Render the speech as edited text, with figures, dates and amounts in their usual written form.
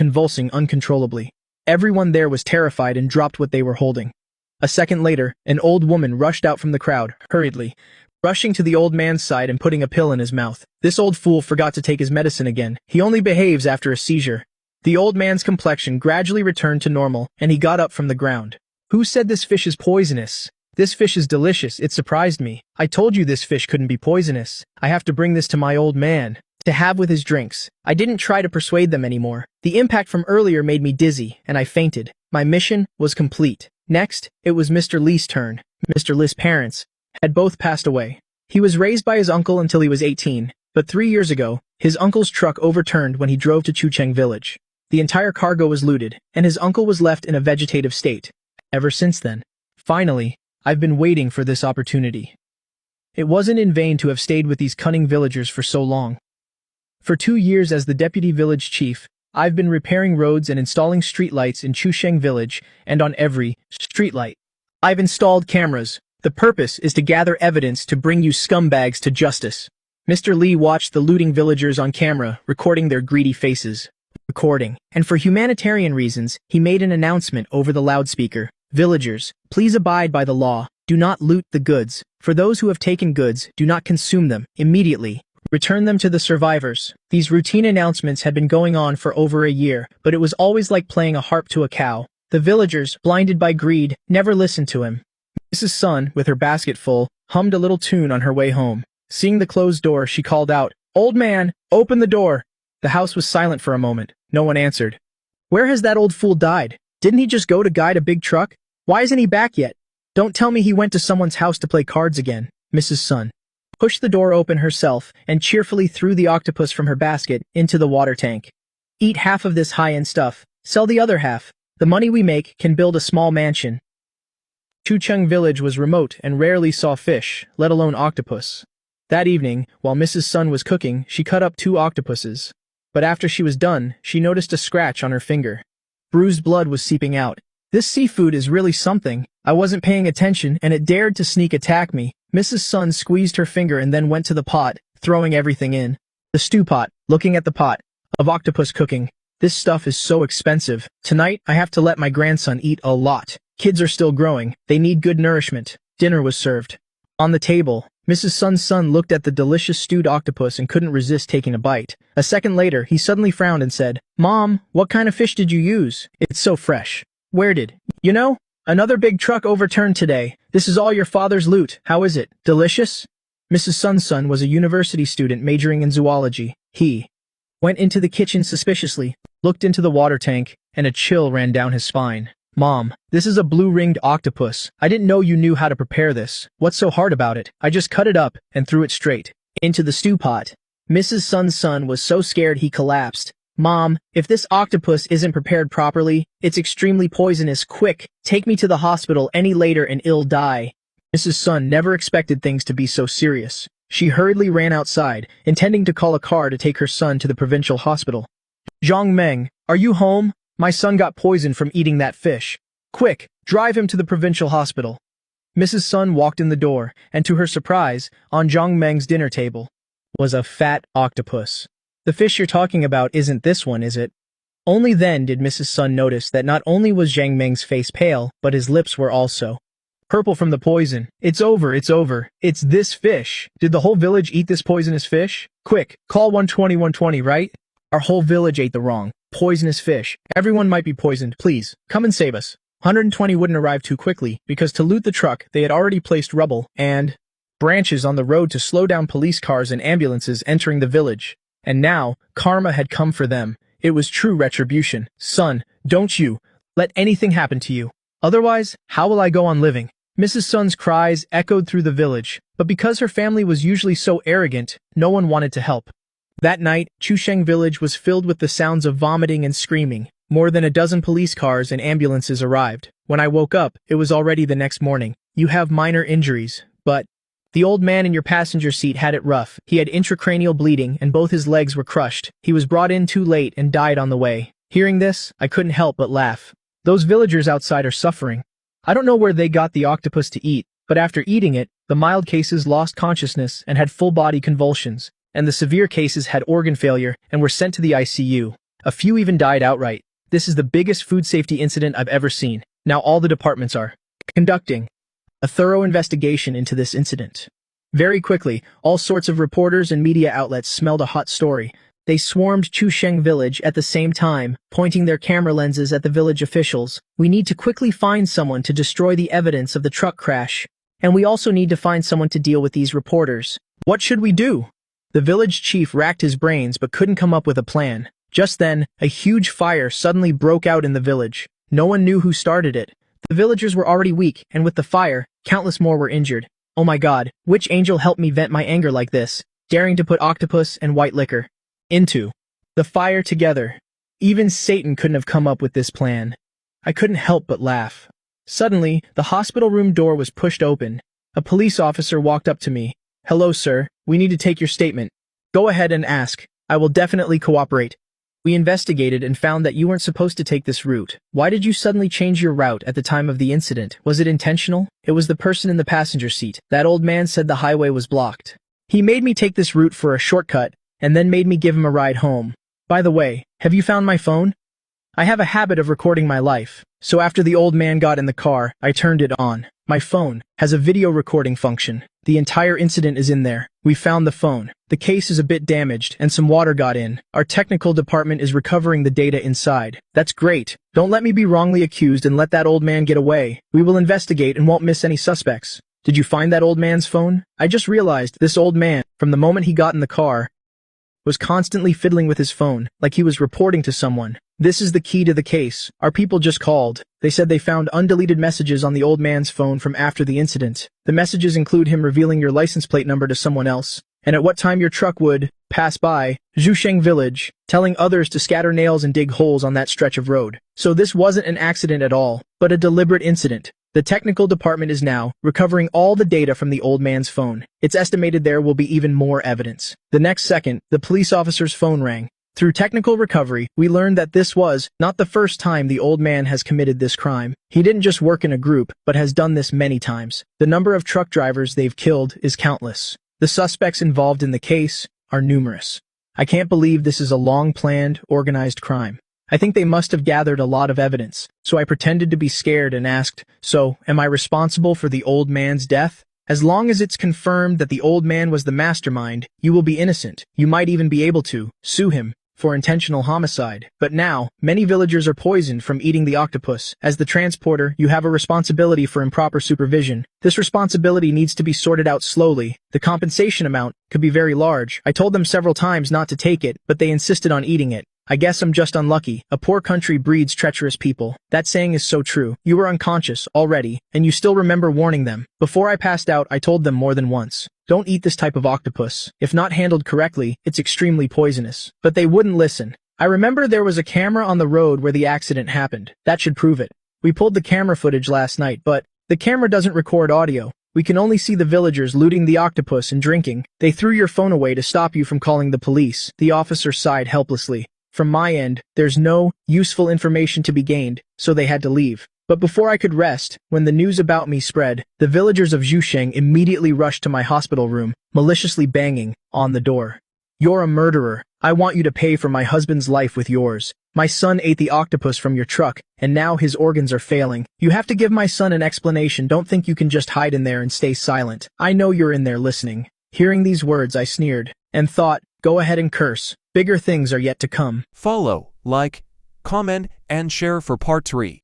convulsing uncontrollably. Everyone there was terrified and dropped what they were holding. A second later, an old woman rushed out from the crowd, hurriedly, rushing to the old man's side and putting a pill in his mouth. This old fool forgot to take his medicine again. He only behaves after a seizure. The old man's complexion gradually returned to normal, and he got up from the ground. Who said this fish is poisonous? This fish is delicious. It surprised me. I told you this fish couldn't be poisonous. I have to bring this to my old man to have with his drinks. I didn't try to persuade them anymore. The impact from earlier made me dizzy, and I fainted. My mission was complete. Next, it was Mr. Lee's turn. Mr. Lee's parents had both passed away. He was raised by his uncle until he was 18, but 3 years ago, his uncle's truck overturned when he drove to Chucheng village. The entire cargo was looted, and his uncle was left in a vegetative state. Ever since then, finally, I've been waiting for this opportunity. It wasn't in vain to have stayed with these cunning villagers for so long. For 2 years as the deputy village chief, I've been repairing roads and installing streetlights in Chucheng village and on every streetlight. I've installed cameras. The purpose is to gather evidence to bring you scumbags to justice. Mr. Lee watched the looting villagers on camera, recording their greedy faces. And for humanitarian reasons, he made an announcement over the loudspeaker. Villagers, please abide by the law. Do not loot the goods. For those who have taken goods, do not consume them immediately. Return them to the survivors. These routine announcements had been going on for over a year, but it was always like playing a harp to a cow. The villagers, blinded by greed, never listened to him. Mrs. Sun, with her basket full, hummed a little tune on her way home. Seeing the closed door, she called out, "Old man, open the door!" The house was silent for a moment. No one answered. Where has that old fool died? Didn't he just go to guide a big truck? Why isn't he back yet? Don't tell me he went to someone's house to play cards again. Mrs. Sun pushed the door open herself and cheerfully threw the octopus from her basket into the water tank. Eat half of this high-end stuff. Sell the other half. The money we make can build a small mansion. Chucheng village was remote and rarely saw fish, let alone octopus. That evening, while Mrs. Sun was cooking, she cut up 2 octopuses. But after she was done, she noticed a scratch on her finger. Bruised blood was seeping out. This seafood is really something. I wasn't paying attention, and it dared to sneak attack me. Mrs. Sun squeezed her finger and then went to the pot, throwing everything in. The stew pot, looking at the pot of octopus cooking. This stuff is so expensive. Tonight, I have to let my grandson eat a lot. Kids are still growing. They need good nourishment. Dinner was served. On the table, Mrs. Sun's son looked at the delicious stewed octopus and couldn't resist taking a bite. A second later, he suddenly frowned and said, "Mom, what kind of fish did you use? It's so fresh." "Where did? You know? Another big truck overturned today. This is all your father's loot. How is it? Delicious?" Mrs. Sun's son was a university student majoring in zoology. He went into the kitchen suspiciously, looked into the water tank, and a chill ran down his spine. "Mom, this is a blue-ringed octopus. I didn't know you knew how to prepare this. What's so hard about it? I just cut it up and threw it straight into the stew pot." Mrs. Sun's son was so scared he collapsed. "Mom, if this octopus isn't prepared properly, it's extremely poisonous. Quick, take me to the hospital any later and I'll die." Mrs. Sun never expected things to be so serious. She hurriedly ran outside, intending to call a car to take her son to the provincial hospital. "Zhang Meng, are you home? My son got poisoned from eating that fish. Quick, drive him to the provincial hospital." Mrs. Sun walked in the door, and to her surprise, on Zhang Meng's dinner table was a fat octopus. "The fish you're talking about isn't this one, is it?" Only then did Mrs. Sun notice that not only was Zhang Meng's face pale, but his lips were also purple from the poison. It's over. It's this fish. Did the whole village eat this poisonous fish? Quick, call 120, right? Our whole village ate the wrong poisonous fish. Everyone might be poisoned. Please, come and save us. 120 wouldn't arrive too quickly, because to loot the truck, they had already placed rubble and branches on the road to slow down police cars and ambulances entering the village. And now, karma had come for them. It was true retribution. "Son, don't you let anything happen to you. Otherwise, how will I go on living?" Mrs. Sun's cries echoed through the village, but because her family was usually so arrogant, no one wanted to help. That night, Chucheng village was filled with the sounds of vomiting and screaming. More than a dozen police cars and ambulances arrived. When I woke up, it was already the next morning. "You have minor injuries, but..." The old man in your passenger seat had it rough. He had intracranial bleeding and both his legs were crushed. He was brought in too late and died on the way. Hearing this, I couldn't help but laugh. Those villagers outside are suffering. I don't know where they got the octopus to eat, but after eating it, the mild cases lost consciousness and had full-body convulsions, and the severe cases had organ failure and were sent to the ICU. A few even died outright. This is the biggest food safety incident I've ever seen. Now all the departments are conducting a thorough investigation into this incident. Very quickly, all sorts of reporters and media outlets smelled a hot story. They swarmed Chusheng village at the same time, pointing their camera lenses at the village officials. We need to quickly find someone to destroy the evidence of the truck crash. And we also need to find someone to deal with these reporters. What should we do? The village chief racked his brains but couldn't come up with a plan. Just then, a huge fire suddenly broke out in the village. No one knew who started it. The villagers were already weak, and with the fire, countless more were injured. Oh my god, which angel helped me vent my anger like this, daring to put octopus and white liquor into the fire together? Even Satan couldn't have come up with this plan. I couldn't help but laugh. Suddenly, the hospital room door was pushed open. A police officer walked up to me. "Hello, sir. We need to take your statement." "Go ahead and ask. I will definitely cooperate." "We investigated and found that you weren't supposed to take this route. Why did you suddenly change your route at the time of the incident? Was it intentional?" "It was the person in the passenger seat. That old man said the highway was blocked. He made me take this route for a shortcut, and then made me give him a ride home. By the way, have you found my phone? I have a habit of recording my life, so after the old man got in the car, I turned it on. My phone has a video recording function. The entire incident is in there. We found the phone. The case is a bit damaged, and some water got in. Our technical department is recovering the data inside." "That's great. Don't let me be wrongly accused and let that old man get away. We will investigate and won't miss any suspects." "Did you find that old man's phone?" "I just realized this old man, from the moment he got in the car, was constantly fiddling with his phone, like he was reporting to someone. This is the key to the case. Our people just called. They said they found undeleted messages on the old man's phone from after the incident. The messages include him revealing your license plate number to someone else, and at what time your truck would pass by Zhusheng village, telling others to scatter nails and dig holes on that stretch of road. So this wasn't an accident at all, but a deliberate incident. The technical department is now recovering all the data from the old man's phone. It's estimated there will be even more evidence." The next second, the police officer's phone rang. Through technical recovery, we learned that this was not the first time the old man has committed this crime. He didn't just work in a group, but has done this many times. The number of truck drivers they've killed is countless. The suspects involved in the case are numerous. I can't believe this is a long-planned, organized crime. I think they must have gathered a lot of evidence, so I pretended to be scared and asked, "So, am I responsible for the old man's death?" "As long as it's confirmed that the old man was the mastermind, you will be innocent. You might even be able to sue him for intentional homicide. But now, many villagers are poisoned from eating the octopus. As the transporter, you have a responsibility for improper supervision. This responsibility needs to be sorted out slowly. The compensation amount could be very large. I told them several times not to take it, but they insisted on eating it. I guess I'm just unlucky. A poor country breeds treacherous people. That saying is so true. You were unconscious already, and you still remember warning them. Before I passed out, I told them more than once. Don't eat this type of octopus. If not handled correctly, it's extremely poisonous. But they wouldn't listen. I remember there was a camera on the road where the accident happened. That should prove it. We pulled the camera footage last night, but the camera doesn't record audio. We can only see the villagers looting the octopus and drinking. They threw your phone away to stop you from calling the police." The officer sighed helplessly. "From my end, there's no useful information to be gained, so they had to leave. But before I could rest, when the news about me spread, the villagers of Zhusheng immediately rushed to my hospital room, maliciously banging on the door. 'You're a murderer. I want you to pay for my husband's life with yours. My son ate the octopus from your truck, and now his organs are failing. You have to give my son an explanation. Don't think you can just hide in there and stay silent. I know you're in there listening.' Hearing these words, I sneered, and thought, go ahead and curse. Bigger things are yet to come." Follow, like, comment, and share for part 3.